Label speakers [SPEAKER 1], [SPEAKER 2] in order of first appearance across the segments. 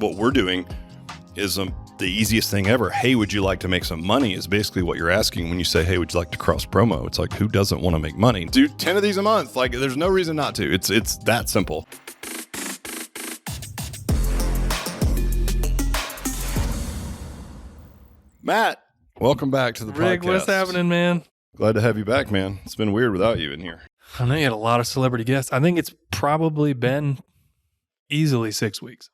[SPEAKER 1] what we're doing is the easiest thing ever. Hey, would you like to make some money is basically what you're asking when you say, hey, would you like to cross promo? It's like, who doesn't want to make money? Do 10 of these a month. Like, there's no reason not to. It's that simple. Matt, welcome back to the
[SPEAKER 2] Rick,
[SPEAKER 1] podcast.
[SPEAKER 2] what's happening, man?
[SPEAKER 1] Glad to have you back, man. It's been weird without you in here.
[SPEAKER 2] I know you had a lot of celebrity guests. I think it's probably been easily 6 weeks.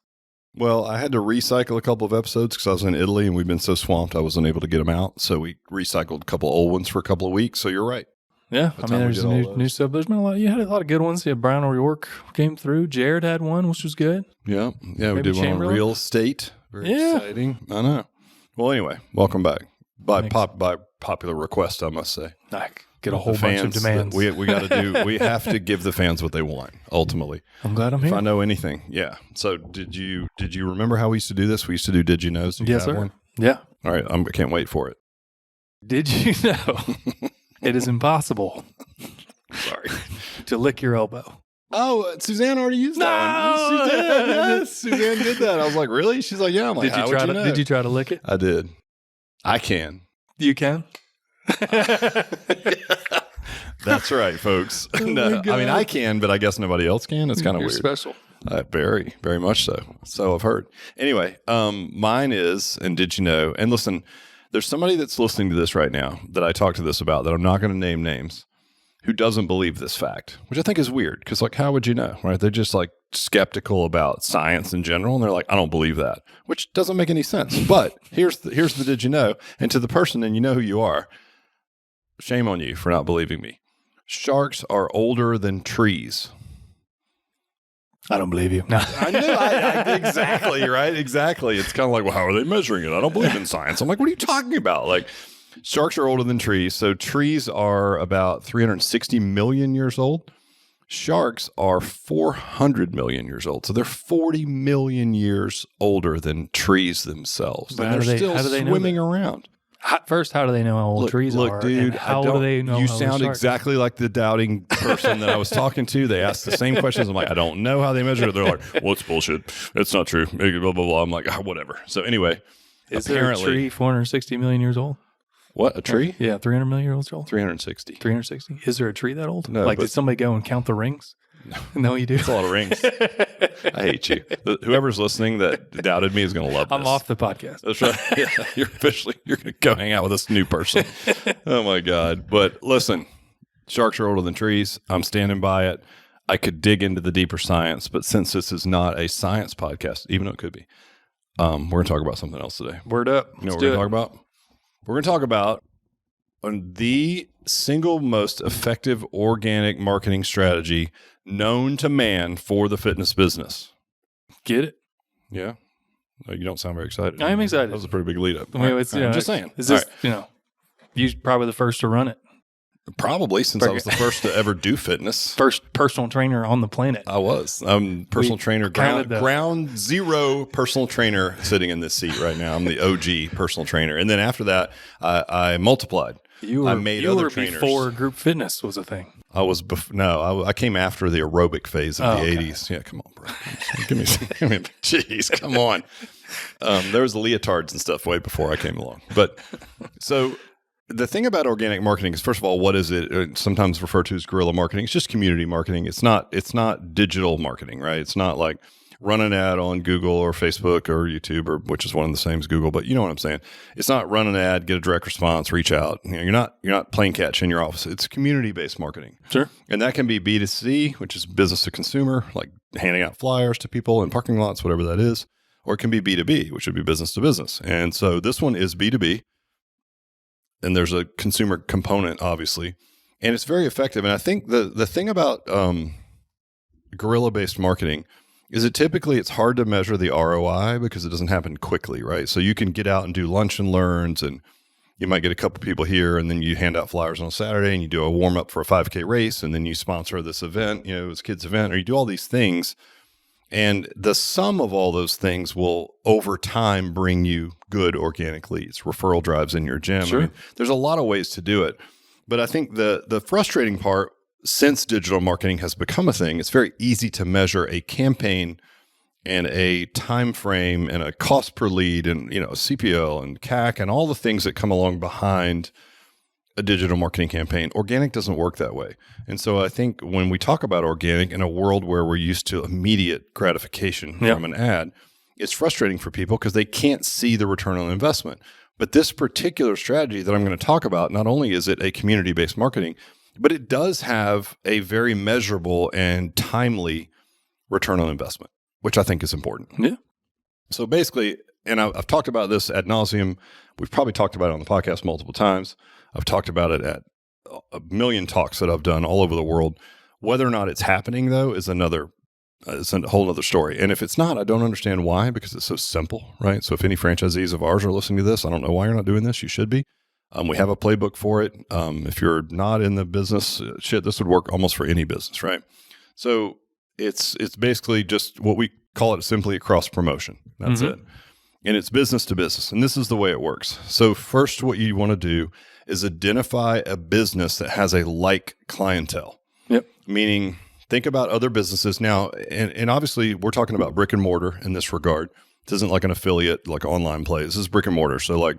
[SPEAKER 1] Well, I had to recycle a couple of episodes because I was in Italy and we've been so swamped I wasn't able to get them out. So we recycled a couple of old ones for a couple of weeks. So you're right.
[SPEAKER 2] Yeah, I mean, there's new stuff. There's been a lot. You had a lot of good ones. Yeah, Brian O'Rourke came through. Jared had one, which was good.
[SPEAKER 1] Yeah, we did one on real estate. Very exciting. I know. Well, anyway, welcome back. By popular request, I must say.
[SPEAKER 2] I get a whole bunch of demands.
[SPEAKER 1] We got to do. We have to give the fans what they want. Ultimately,
[SPEAKER 2] I'm glad I'm here.
[SPEAKER 1] If I know anything, yeah. So did you remember how we used to do this? We used to do Did You Knows? Did you
[SPEAKER 2] yes,
[SPEAKER 1] have
[SPEAKER 2] sir.
[SPEAKER 1] One?
[SPEAKER 2] Yeah.
[SPEAKER 1] All right, I can't wait for it.
[SPEAKER 2] Did you know it is impossible?
[SPEAKER 1] Sorry.
[SPEAKER 2] To lick your elbow?
[SPEAKER 1] Oh, Suzanne already used that one. She did. Yes, Suzanne did that. I was like, really? She's like, yeah. I'm like,
[SPEAKER 2] Did you try to lick it?
[SPEAKER 1] I did. I can.
[SPEAKER 2] You can?
[SPEAKER 1] That's right, folks.
[SPEAKER 2] Oh
[SPEAKER 1] No, I mean, I can, but I guess nobody else can. It's kind of weird.
[SPEAKER 2] Special.
[SPEAKER 1] Very, very much so. So I've heard. Anyway, mine is, and did you know, and listen, there's somebody that's listening to this right now that I talked to this about that I'm not going to name names, who doesn't believe this fact, which I think is weird because, like, how would you know, right? They're just like skeptical about science in general, and they're like, I don't believe that, which doesn't make any sense. But here's the did you know, and to the person, and you know who you are, shame on you for not believing me. Sharks are older than trees.
[SPEAKER 2] I don't believe you. No.
[SPEAKER 1] I knew. Exactly, right? Exactly. It's kind of like, well, how are they measuring it? I don't believe in science. I'm like, what are you talking about? Like, sharks are older than trees. So trees are about 360 million years old. Sharks are 400 million years old. So they're 40 million years older than trees themselves.
[SPEAKER 2] But
[SPEAKER 1] and they're still swimming around.
[SPEAKER 2] First, how do they know how old trees are?
[SPEAKER 1] Look, dude,
[SPEAKER 2] how do they know?
[SPEAKER 1] You sound exactly like the doubting person that I was talking to. They asked the same questions. I'm like, I don't know how they measure it. They're like, well, it's bullshit. It's not true. Blah, blah, blah. I'm like, whatever. So anyway,
[SPEAKER 2] is there a tree 460 million years old?
[SPEAKER 1] What, a tree?
[SPEAKER 2] Yeah, 300 million years old.
[SPEAKER 1] 360.
[SPEAKER 2] 360. Is there a tree that old?
[SPEAKER 1] No.
[SPEAKER 2] Like, did somebody go and count the rings? No, you do.
[SPEAKER 1] It's a lot of rings. I hate you. Whoever's listening that doubted me is going to love this.
[SPEAKER 2] I'm off the podcast.
[SPEAKER 1] That's right. Yeah, you're going to go hang out with this new person. Oh my God. But listen, sharks are older than trees. I'm standing by it. I could dig into the deeper science, but since this is not a science podcast, even though it could be, we're going to talk about something else today.
[SPEAKER 2] Word up.
[SPEAKER 1] You know what we're going to talk about? We're going to talk about the single most effective organic marketing strategy known to man for the fitness business.
[SPEAKER 2] Get it?
[SPEAKER 1] Yeah. No, you don't sound very excited.
[SPEAKER 2] I am excited.
[SPEAKER 1] That was a pretty big lead up.
[SPEAKER 2] I mean, I'm just saying. Is this, you're probably the first to run it.
[SPEAKER 1] Probably, since I was the first to ever do fitness.
[SPEAKER 2] First personal trainer on the planet.
[SPEAKER 1] I was. I'm personal trainer, ground zero personal trainer sitting in this seat right now. I'm the OG personal trainer. And then after that, I multiplied. I made other trainers.
[SPEAKER 2] Before group fitness was a thing.
[SPEAKER 1] I came after the aerobic phase of the 80s. Yeah, come on, bro. Give me, jeez, come on. There was the leotards and stuff way before I came along. But so the thing about organic marketing is, first of all, what is it? It's sometimes referred to as guerrilla marketing. It's just community marketing. It's not digital marketing, right? It's not like run an ad on Google or Facebook or YouTube, or which is one of the same as Google, but you know what I'm saying. It's not run an ad, get a direct response, reach out. You're not playing catch in your office. It's community-based marketing.
[SPEAKER 2] Sure.
[SPEAKER 1] And that can be B2C, which is business to consumer, like handing out flyers to people in parking lots, whatever that is. Or it can be B2B, which would be business to business. And so this one is B2B. And there's a consumer component, obviously. And it's very effective. And I think the thing about guerrilla-based marketing is that typically it's hard to measure the ROI because it doesn't happen quickly, right? So you can get out and do lunch and learns, and you might get a couple people here, and then you hand out flyers on a Saturday, and you do a warm-up for a 5K race, and then you sponsor this event, it's a kids' event, or you do all these things. And the sum of all those things will, over time, bring you good organic leads, referral drives in your gym.
[SPEAKER 2] Sure.
[SPEAKER 1] I mean, there's a lot of ways to do it. But I think the frustrating part, since digital marketing has become a thing, it's very easy to measure a campaign and a time frame and a cost per lead and, CPL and CAC and all the things that come along behind a digital marketing campaign. Organic doesn't work that way. And so I think when we talk about organic in a world where we're used to immediate gratification from an ad, it's frustrating for people because they can't see the return on investment. But this particular strategy that I'm going to talk about, not only is it a community-based marketing, but it does have a very measurable and timely return on investment, which I think is important.
[SPEAKER 2] Yeah.
[SPEAKER 1] So basically, and I've talked about this ad nauseum. We've probably talked about it on the podcast multiple times. I've talked about it at a million talks that I've done all over the world. Whether or not it's happening, though, is it's a whole other story. And if it's not, I don't understand why, because it's so simple, right? So if any franchisees of ours are listening to this, I don't know why you're not doing this. You should be. We have a playbook for it. If you're not in the business, this would work almost for any business, right? So it's basically just what we call it simply a cross promotion. That's it. And it's business to business. And this is the way it works. So first, what you want to do is identify a business that has a like clientele.
[SPEAKER 2] Yep.
[SPEAKER 1] Meaning, think about other businesses now. And obviously, we're talking about brick and mortar in this regard. This isn't like an affiliate, like online play. This is brick and mortar. So like,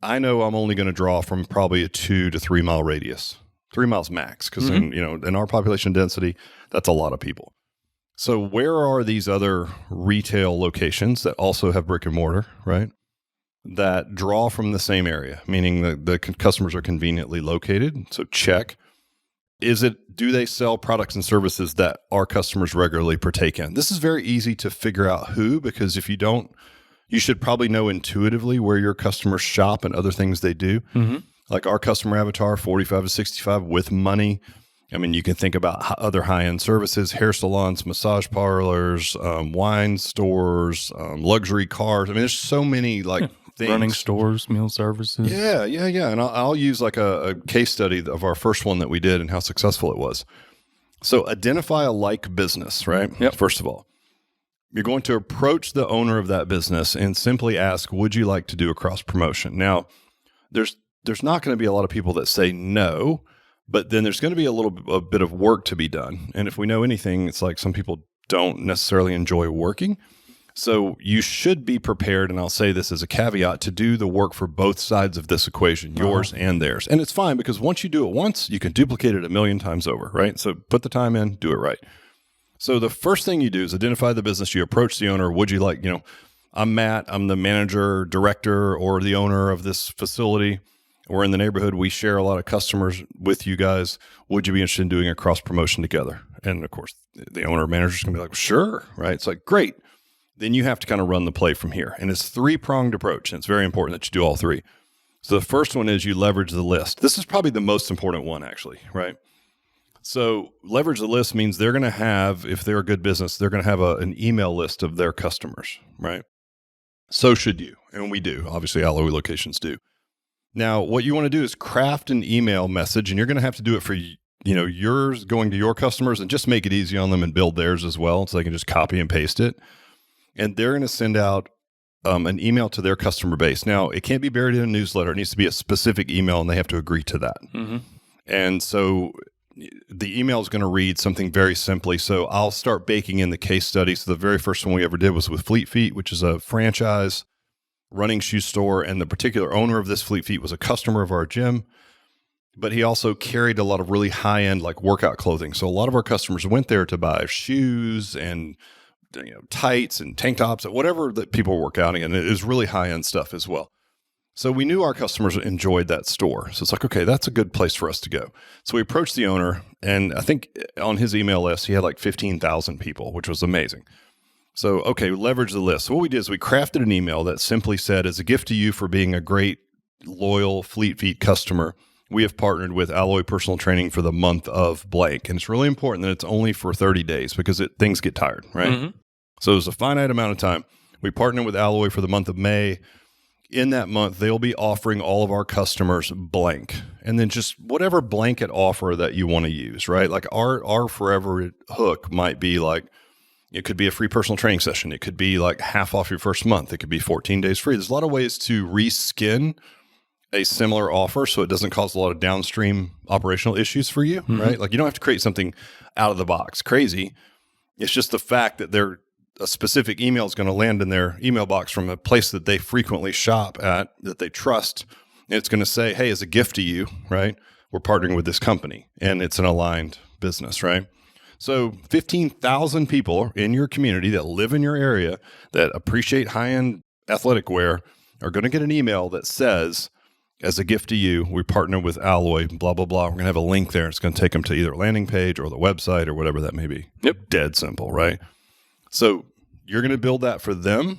[SPEAKER 1] I know I'm only going to draw from probably a 2 to 3 mile radius, 3 miles max, because in our population density, that's a lot of people. So where are these other retail locations that also have brick and mortar, right? That draw from the same area, meaning the customers are conveniently located. So check. Do they sell products and services that our customers regularly partake in? This is very easy to figure out who, because if you don't, you should probably know intuitively where your customers shop and other things they do. Like our customer avatar, 45 to 65 with money. I mean, you can think about other high-end services, hair salons, massage parlors, wine stores, luxury cars. I mean, there's so many things.
[SPEAKER 2] Running stores, meal services.
[SPEAKER 1] Yeah. And I'll use like a case study of our first one that we did and how successful it was. So identify a like business, right?
[SPEAKER 2] Yep.
[SPEAKER 1] First of all, you're going to approach the owner of that business and simply ask, would you like to do a cross promotion? Now, there's not going to be a lot of people that say no, but then there's going to be a bit of work to be done. And if we know anything, it's like some people don't necessarily enjoy working. So you should be prepared, and I'll say this as a caveat, to do the work for both sides of this equation, yours and theirs. And it's fine, because once you do it once, you can duplicate it 1,000,000 times over, right? So put the time in, do it right. So the first thing you do is identify the business. You approach the owner. Would you like, I'm Matt, I'm the manager, director, or the owner of this facility. We're in the neighborhood. We share a lot of customers with you guys. Would you be interested in doing a cross promotion together? And of course, the owner or manager is going to be like, sure, right? It's like, great. Then you have to kind of run the play from here. And it's a 3-pronged approach. And it's very important that you do all 3. So the first one is you leverage the list. This is probably the most important one, actually, right? So leverage the list means they're going to have, if they're a good business, they're going to have an email list of their customers, right? So should you. And we do. Obviously, Alloy locations do. Now, what you want to do is craft an email message, and you're going to have to do it for, yours going to your customers, and just make it easy on them and build theirs as well, so they can just copy and paste it. And they're going to send out an email to their customer base. Now, it can't be buried in a newsletter. It needs to be a specific email, and they have to agree to that. And so the email is going to read something very simply. So I'll start baking in the case study. So the very first one we ever did was with Fleet Feet, which is a franchise running shoe store. And the particular owner of this Fleet Feet was a customer of our gym, but he also carried a lot of really high-end like workout clothing. So a lot of our customers went there to buy shoes and tights and tank tops, whatever that people work out in. And it is really high-end stuff as well. So we knew our customers enjoyed that store. So it's like, okay, that's a good place for us to go. So we approached the owner, and I think on his email list, he had like 15,000 people, which was amazing. So, okay, leverage the list. So what we did is we crafted an email that simply said, as a gift to you for being a great, loyal Fleet Feet customer, we have partnered with Alloy Personal Training for the month of blank. And it's really important that it's only for 30 days because things get tired, right? So there's a finite amount of time. We partnered with Alloy for the month of May. In that month, they'll be offering all of our customers blank, and then just whatever blanket offer that you want to use, right? Like our forever hook might be like, it could be a free personal training session. It could be like half off your first month. It could be 14 days free. There's a lot of ways to reskin a similar offer so it doesn't cause a lot of downstream operational issues for you, right? Like you don't have to create something out of the box crazy. It's just the fact that they're a specific email is going to land in their email box from a place that they frequently shop at, that they trust. And it's going to say, hey, as a gift to you, right, we're partnering with this company, and it's an aligned business, right? So 15,000 people in your community that live in your area that appreciate high-end athletic wear are going to get an email that says, as a gift to you, we partner with Alloy, blah, blah, blah. We're going to have a link there. It's going to take them to either a landing page or the website or whatever that may be.
[SPEAKER 2] Yep.
[SPEAKER 1] Dead simple, right? So you're going to build that for them.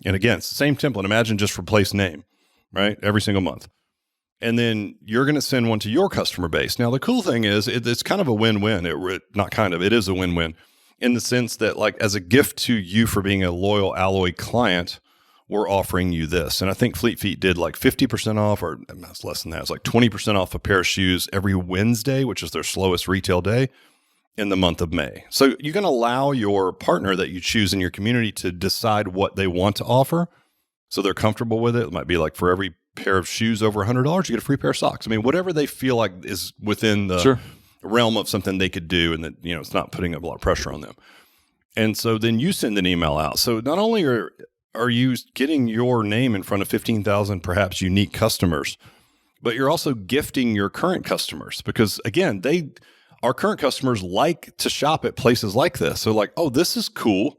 [SPEAKER 1] And again, it's the same template. Imagine just replace name, right? Every single month. And then you're going to send one to your customer base. Now, the cool thing is it's kind of a win-win. It is a win-win in the sense that, like, as a gift to you for being a loyal Alloy client, we're offering you this. And I think Fleet Feet did like 50% off, or it's less than that. It's like 20% off a pair of shoes every Wednesday, which is their slowest retail day in the month of May. So you can allow your partner that you choose in your community to decide what they want to offer so they're comfortable with it. It might be like for every pair of shoes over $100, you get a free pair of socks. I mean, whatever they feel like is within the realm of something they could do, and that, you know, it's not putting up a lot of pressure on them. And so then you send an email out. So not only are you getting your name in front of 15,000 perhaps unique customers, but you're also gifting your current customers, because again, our current customers like to shop at places like this. So like, oh, this is cool,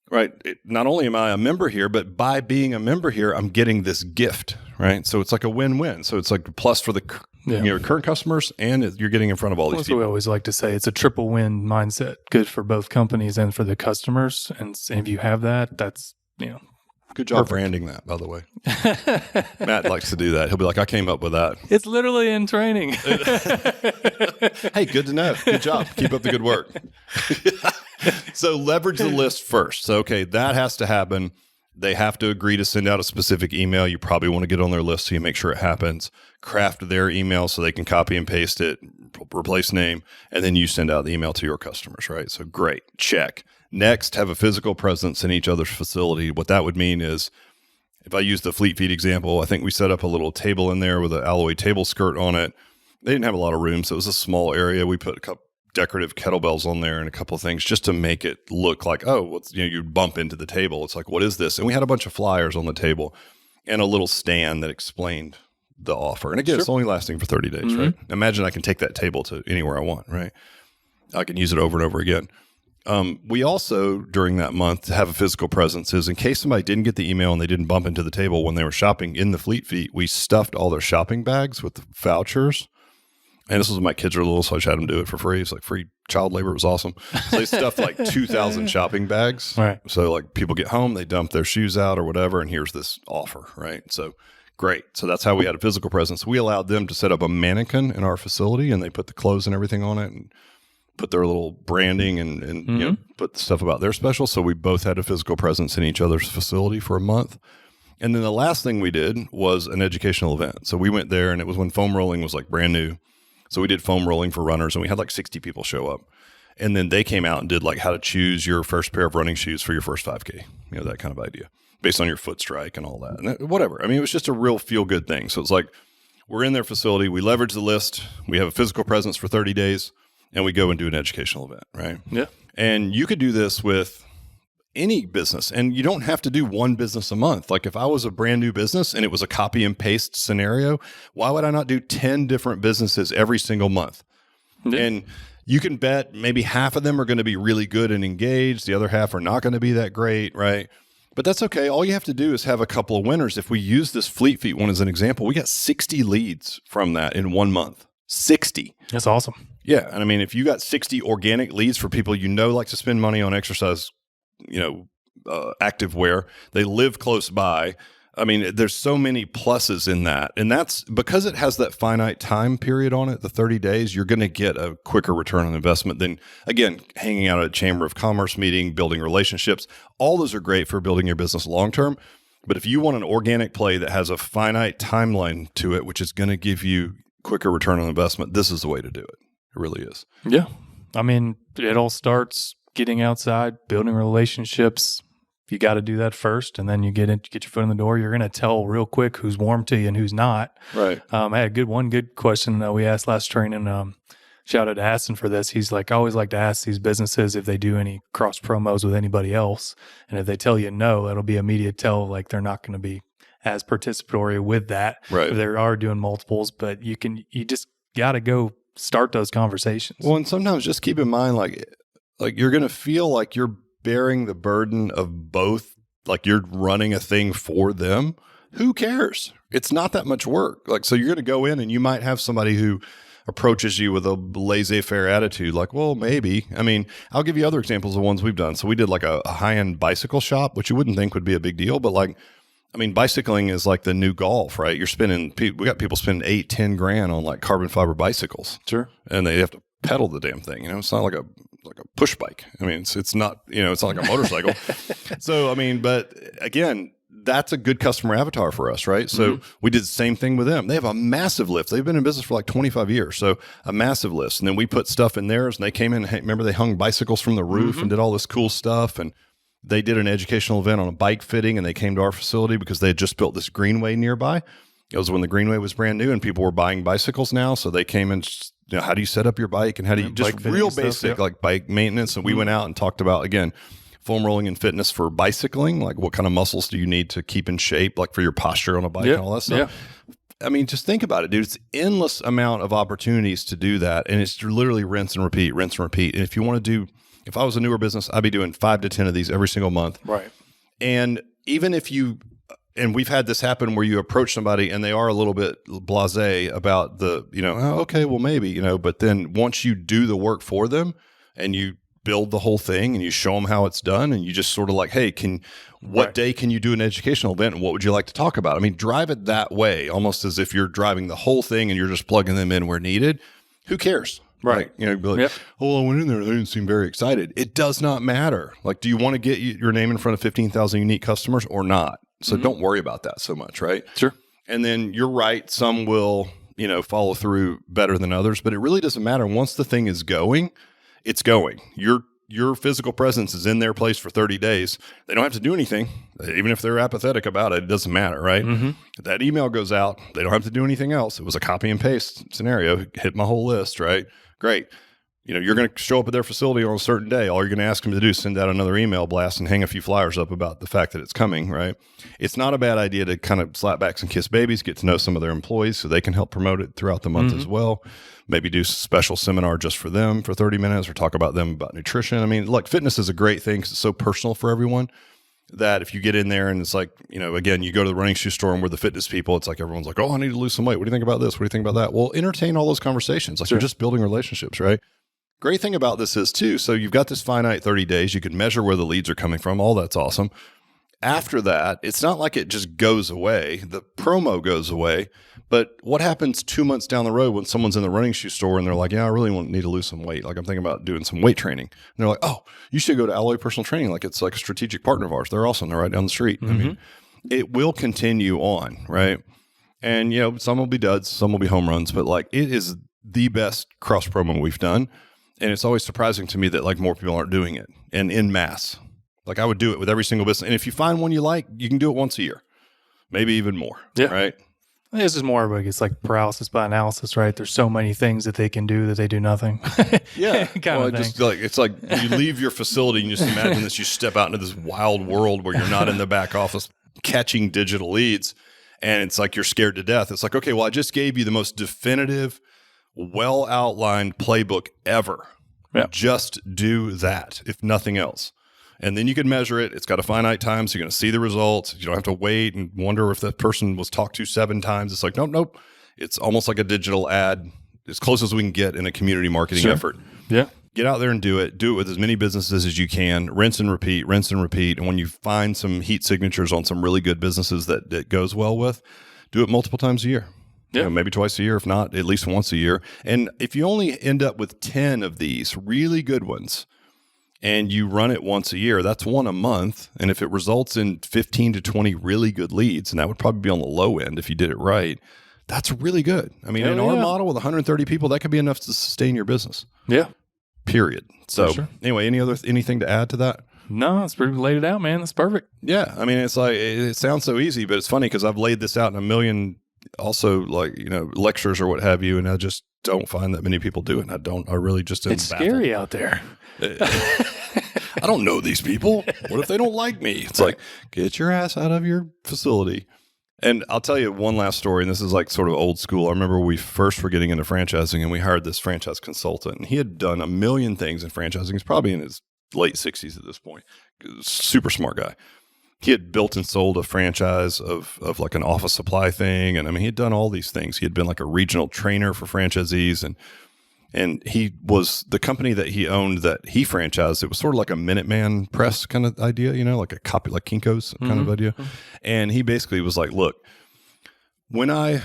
[SPEAKER 1] right? Not only am I a member here, but by being a member here, I'm getting this gift, right? So it's like a win-win. So it's like a plus for the current customers, and you're getting in front of all these people.
[SPEAKER 2] We always like to say it's a triple win mindset, good for both companies and for the customers. And if you have that, that's, you know,
[SPEAKER 1] good job branding that, by the way. Matt likes to do that. He'll be like, I came up with that.
[SPEAKER 2] It's literally in training.
[SPEAKER 1] Hey, good to know. Good job. Keep up the good work. So leverage the list first. So, okay, that has to happen. They have to agree to send out a specific email. You probably want to get on their list so you make sure it happens. Craft their email so they can copy and paste it, replace name, and then you send out the email to your customers, right? So great. Check. Next, have a physical presence in each other's facility. What that would mean is, if I use the Fleet Feet example, I think we set up a little table in there with an Alloy table skirt on it. They didn't have a lot of room, so it was a small area. We put a couple decorative kettlebells on there and a couple of things just to make it look like, oh, you bump into the table. It's like, what is this? And we had a bunch of flyers on the table and a little stand that explained the offer. And again, it's only lasting for 30 days, right? Imagine I can take that table to anywhere I want, right? I can use it over and over again. We also, during that month, have a physical presence is in case somebody didn't get the email and they didn't bump into the table when they were shopping in the Fleet Feet, we stuffed all their shopping bags with the vouchers. And this was when my kids were little, so I just had them do it for free. It's like free child labor. It was awesome. So they stuffed like 2,000 shopping bags.
[SPEAKER 2] Right.
[SPEAKER 1] So like people get home, they dump their shoes out or whatever, and here's this offer, right? So great. So that's how we had a physical presence. We allowed them to set up a mannequin in our facility, and they put the clothes and everything on it and put their little branding and you know, put the stuff about their special. So we both had a physical presence in each other's facility for a month. And then the last thing we did was an educational event. So we went there, and it was when foam rolling was like brand new. So we did foam rolling for runners, and we had like 60 people show up. And then they came out and did like how to choose your first pair of running shoes for your first 5K, you know, that kind of idea based on your foot strike and all that. And whatever. I mean, it was just a real feel good thing. So it's like, we're in their facility. We leverage the list. We have a physical presence for 30 days, and we go and do an educational event, right?
[SPEAKER 2] Yeah.
[SPEAKER 1] And you could do this with any business, and you don't have to do one business a month. Like if I was a brand new business and it was a copy and paste scenario, why would I not do 10 different businesses every single month? Yeah. And you can bet maybe half of them are going to be really good and engaged. The other half are not going to be that great, right? But that's okay. All you have to do is have a couple of winners. If we use this Fleet Feet one as an example, we got 60 leads from that in 1 month. 60.
[SPEAKER 2] That's awesome.
[SPEAKER 1] Yeah. And I mean, if you got 60 organic leads for people you know like to spend money on exercise, you know, active wear, they live close by. I mean, there's so many pluses in that. And that's because it has that finite time period on it, the 30 days, you're going to get a quicker return on investment than, again, hanging out at a Chamber of Commerce meeting, building relationships. All those are great for building your business long term. But if you want an organic play that has a finite timeline to it, which is going to give you quicker return on investment, this is the way to do it. It really is.
[SPEAKER 2] Yeah. I mean, it all starts getting outside, building relationships. You got to do that first, and then you get your foot in the door. You're going to tell real quick who's warm to you and who's not.
[SPEAKER 1] Right.
[SPEAKER 2] I had one good question that we asked last training. shout out to Aston for this. He's like, I always like to ask these businesses if they do any cross promos with anybody else. And if they tell you no, that'll be immediate tell, like they're not going to be as participatory with that.
[SPEAKER 1] Right.
[SPEAKER 2] If they are doing multiples, but you just got to go start those conversations.
[SPEAKER 1] Well, and sometimes just keep in mind, like you're going to feel like you're bearing the burden of both, like you're running a thing for them. Who cares? It's not that much work. Like, so you're going to go in and you might have somebody who approaches you with a laissez-faire attitude, like, well, maybe. I mean, I'll give you other examples of ones we've done. So we did like a high-end bicycle shop, which you wouldn't think would be a big deal, but like, I mean, bicycling is like the new golf, right? We got people spending $8-10 on like carbon fiber bicycles.
[SPEAKER 2] Sure.
[SPEAKER 1] And they have to pedal the damn thing. You know, it's not like a push bike. I mean, it's not, you know, it's not like a motorcycle. So, I mean, but again, that's a good customer avatar for us, right? So we did the same thing with them. They have a massive lift. They've been in business for like 25 years. So a massive lift. And then we put stuff in theirs and they came in, remember they hung bicycles from the roof and did all this cool stuff. And they did an educational event on a bike fitting and they came to our facility because they had just built this greenway nearby. It was when the greenway was brand new and people were buying bicycles now. So they came and, you know, how do you set up your bike and how do you just real basic like bike maintenance. And we went out and talked about, again, foam rolling and fitness for bicycling. Like what kind of muscles do you need to keep in shape, like for your posture on a bike and all that stuff. I mean, just think about it, dude. It's endless amount of opportunities to do that. And it's literally rinse and repeat. And if you want to do, if I was a newer business, I'd be doing 5 to 10 of these every single month.
[SPEAKER 2] Right.
[SPEAKER 1] And even if and we've had this happen where you approach somebody and they are a little bit blasé about the, you know, oh, okay, well, maybe, you know, but then once you do the work for them and you build the whole thing and you show them how it's done and you just sort of like, hey, what day can you do an educational event and what would you like to talk about? I mean, drive it that way, almost as if you're driving the whole thing and you're just plugging them in where needed. Who cares?
[SPEAKER 2] Right.
[SPEAKER 1] Like, you know, be like, oh, I went in there and they didn't seem very excited. It does not matter. Like, do you want to get your name in front of 15,000 unique customers or not? So don't worry about that so much, right?
[SPEAKER 2] Sure.
[SPEAKER 1] And then you're right. Some will, you know, follow through better than others, but it really doesn't matter. Once the thing is going, it's going. Your physical presence is in their place for 30 days. They don't have to do anything. Even if they're apathetic about it, it doesn't matter, right? That email goes out. They don't have to do anything else. It was a copy and paste scenario. Hit my whole list, right? Great. You know, you're going to show up at their facility on a certain day. All you're going to ask them to do is send out another email blast and hang a few flyers up about the fact that it's coming, right? It's not a bad idea to kind of slap backs and kiss babies, get to know some of their employees so they can help promote it throughout the month as well. Maybe do a special seminar just for them for 30 minutes or talk about them about nutrition. I mean, look, fitness is a great thing because it's so personal for everyone that if you get in there and it's like, you know, again, you go to the running shoe store and we're the fitness people, it's like everyone's like, oh, I need to lose some weight. What do you think about this? What do you think about that? Well, entertain all those conversations. Like you're just building relationships, right? Great thing about this is too, so you've got this finite 30 days. You can measure where the leads are coming from. All that's awesome. After that, it's not like it just goes away. The promo goes away. But what happens 2 months down the road when someone's in the running shoe store and they're like, yeah, I really need to lose some weight. Like I'm thinking about doing some weight training. And they're like, oh, you should go to Alloy Personal Training. Like it's like a strategic partner of ours. They're awesome. They're right down the street. I mean, it will continue on, right? And, you know, some will be duds, some will be home runs, but like it is the best cross promo we've done. And it's always surprising to me that like more people aren't doing it and in mass. Like I would do it with every single business. And if you find one you like, you can do it once a year, maybe even more. Yeah. Right.
[SPEAKER 2] This is more like it's like paralysis by analysis, right? There's so many things that they can do that they do nothing.
[SPEAKER 1] Yeah. Just like it's like you leave your facility and you just imagine this, you step out into this wild world where you're not in the back office catching digital leads. And it's like you're scared to death. It's like, okay, well, I just gave you the most definitive, well-outlined playbook ever. Yeah. Just do that, if nothing else. And then you can measure it. It's got a finite time, so you're going to see the results. You don't have to wait and wonder if that person was talked to 7 times. It's like, nope. It's almost like a digital ad, as close as we can get in a community marketing effort. Yeah. Get out there and do it. Do it with as many businesses as you can. Rinse and repeat. And when you find some heat signatures on some really good businesses that it goes well with, do it multiple times a year. Yeah. You know, maybe twice a year, if not at least once a year. And if you only end up with 10 of these really good ones and you run it once a year, that's 1 a month. And if it results in 15 to 20 really good leads, and that would probably be on the low end if you did it right, that's really good. I mean, in our model with 130 people, that could be enough to sustain your business. Yeah. Period. So anyway, anything to add to that?
[SPEAKER 2] No, it's pretty laid it out, man. That's perfect.
[SPEAKER 1] Yeah. I mean, it's like, it sounds so easy, but it's funny because I've laid this out in a million also like, you know, lectures or what have you. And I just don't find that many people do it. I really just am
[SPEAKER 2] It's
[SPEAKER 1] baffled.
[SPEAKER 2] scary out there.
[SPEAKER 1] I don't know these people. What if they don't like me? It's like, get your ass out of your facility. And I'll tell you one last story, and this is like sort of old school. I remember we first were getting into franchising, and we hired this franchise consultant, and he had done a million things in franchising. He's probably in his late 60s at this point. Super smart guy. He had built and sold a franchise of like an office supply thing. And I mean, he had done all these things. He had been like a regional trainer for franchisees, and he was the company that he owned that he franchised. It was sort of like a Minuteman Press kind of idea, like a copy, like Kinko's kind of idea. And he basically was like, look, when I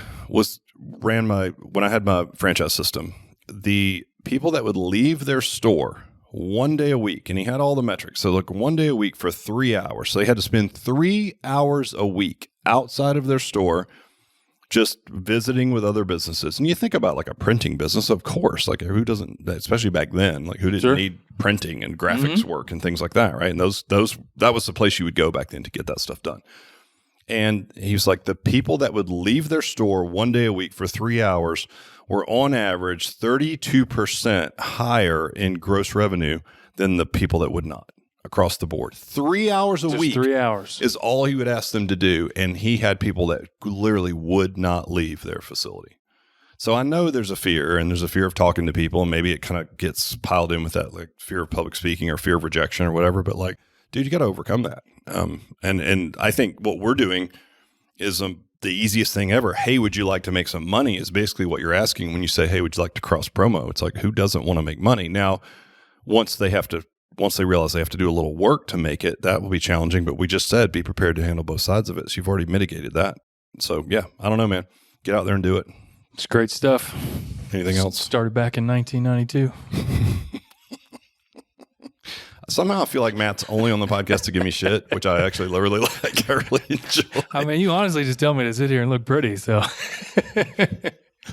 [SPEAKER 1] had my franchise system, the people that would leave their store one day a week, and he had all the metrics. So look, one day a week for 3 hours. So they had to spend 3 hours a week outside of their store just visiting with other businesses. And you think about like a printing business, of course, like who doesn't, especially back then, like who didn't need printing and graphics work and things like that, right? And that was the place you would go back then to get that stuff done. And he was like, the people that would leave their store one day a week for 3 hours were on average 32% higher in gross revenue than the people that would not across the board. 3 hours a week
[SPEAKER 2] 3 hours
[SPEAKER 1] is all he would ask them to do. And he had people that literally would not leave their facility. So I know there's a fear, and there's a fear of talking to people, and maybe it kind of gets piled in with that, like fear of public speaking or fear of rejection or whatever. But like, dude, you got to overcome that. And I think what we're doing is the easiest thing ever. Hey, would you like to make some money is basically what you're asking when you say, hey, would you like to cross promo? It's like, who doesn't want to make money? Now, once they realize they have to do a little work to make it, that will be challenging. But we just said, be prepared to handle both sides of it. So you've already mitigated that. So yeah, I don't know, man. Get out there and do it.
[SPEAKER 2] It's great stuff.
[SPEAKER 1] Anything else?
[SPEAKER 2] Started back in 1992.
[SPEAKER 1] Somehow I feel like Matt's only on the podcast to give me shit, which I actually really like. I really enjoy.
[SPEAKER 2] I mean, you honestly just tell me to sit here and look pretty, so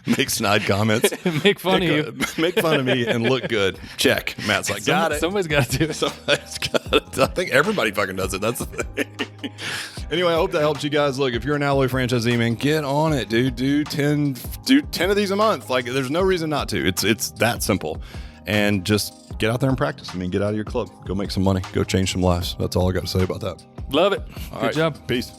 [SPEAKER 1] Make snide comments.
[SPEAKER 2] make fun of you.
[SPEAKER 1] Make fun of me and look good. Check. Matt's like, got it.
[SPEAKER 2] Somebody's got to do it.
[SPEAKER 1] Somebody's got it. I think everybody fucking does it. That's the thing. Anyway, I hope that helps you guys. Look, if you're an Alloy franchisee, man, get on it, dude. Do 10 of these a month. Like, there's no reason not to. It's that simple. And just get out there and practice. I mean, get out of your club. Go make some money. Go change some lives. That's all I got to say about that.
[SPEAKER 2] Love it.
[SPEAKER 1] All
[SPEAKER 2] Good
[SPEAKER 1] right.
[SPEAKER 2] job.
[SPEAKER 1] Peace.